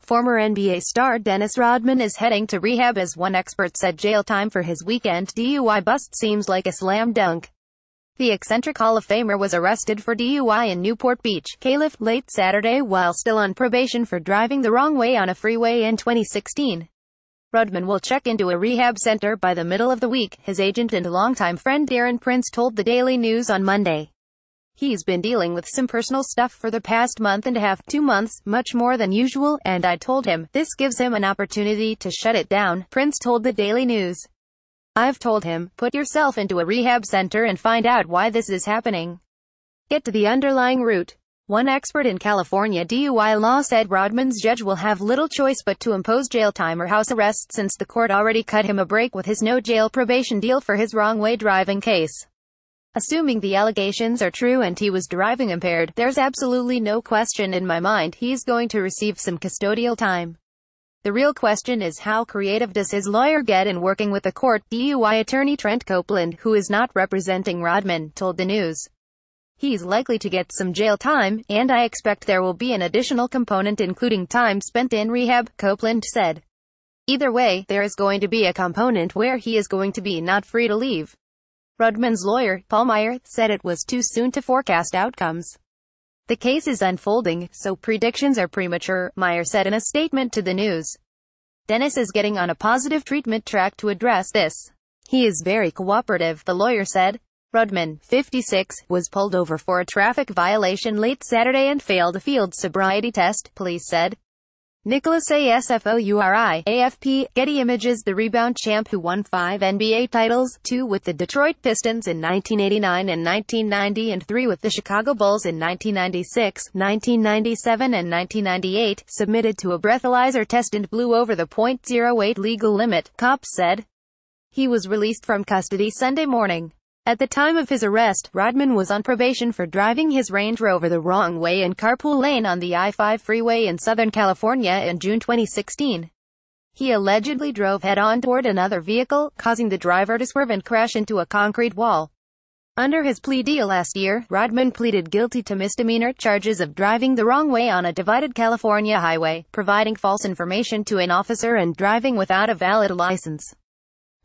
Former NBA star Dennis Rodman is heading to rehab as one expert said jail time for his weekend DUI bust seems like a slam dunk. The eccentric Hall of Famer was arrested for DUI in Newport Beach, Calif, late Saturday while still on probation for driving the wrong way on a freeway in 2016. Rodman will check into a rehab center by the middle of the week, his agent and longtime friend Darren Prince told the Daily News on Monday. He's been dealing with some personal stuff for the past month and a half, 2 months, much more than usual, and I told him, this gives him an opportunity to shut it down, Prince told the Daily News. I've told him, put yourself into a rehab center and find out why this is happening. Get to the underlying root. One expert in California DUI law said Rodman's judge will have little choice but to impose jail time or house arrest since the court already cut him a break with his no-jail probation deal for his wrong-way driving case. Assuming the allegations are true and he was driving impaired, there's absolutely no question in my mind he's going to receive some custodial time. The real question is how creative does his lawyer get in working with the court, DUI attorney Trent Copeland, who is not representing Rodman, told the news. He's likely to get some jail time, and I expect there will be an additional component including time spent in rehab, Copeland said. Either way, there is going to be a component where he is going to be not free to leave. Rodman's lawyer, Paul Meyer, said it was too soon to forecast outcomes. The case is unfolding, so predictions are premature, Meyer said in a statement to the news. Dennis is getting on a positive treatment track to address this. He is very cooperative, the lawyer said. Rodman, 56, was pulled over for a traffic violation late Saturday and failed a field sobriety test, police said. Nicholas Asfouri, AFP, Getty Images. The rebound champ who won 5 NBA titles, 2 with the Detroit Pistons in 1989 and 1990 and 3 with the Chicago Bulls in 1996, 1997 and 1998, submitted to a breathalyzer test and blew over the .08 legal limit, cops said. He was released from custody Sunday morning. At the time of his arrest, Rodman was on probation for driving his Range Rover the wrong way in carpool lane on the I-5 freeway in Southern California in June 2016. He allegedly drove head-on toward another vehicle, causing the driver to swerve and crash into a concrete wall. Under his plea deal last year, Rodman pleaded guilty to misdemeanor charges of driving the wrong way on a divided California highway, providing false information to an officer and driving without a valid license.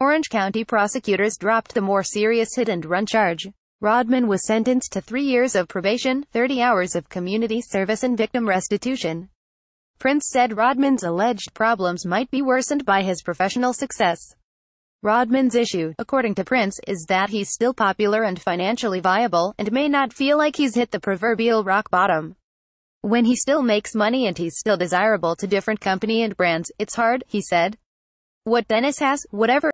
Orange County prosecutors dropped the more serious hit-and-run charge. Rodman was sentenced to 3 years of probation, 30 hours of community service and victim restitution. Prince said Rodman's alleged problems might be worsened by his professional success. Rodman's issue, according to Prince, is that he's still popular and financially viable, and may not feel like he's hit the proverbial rock bottom. When he still makes money and he's still desirable to different company and brands, it's hard, he said. What Dennis has, whatever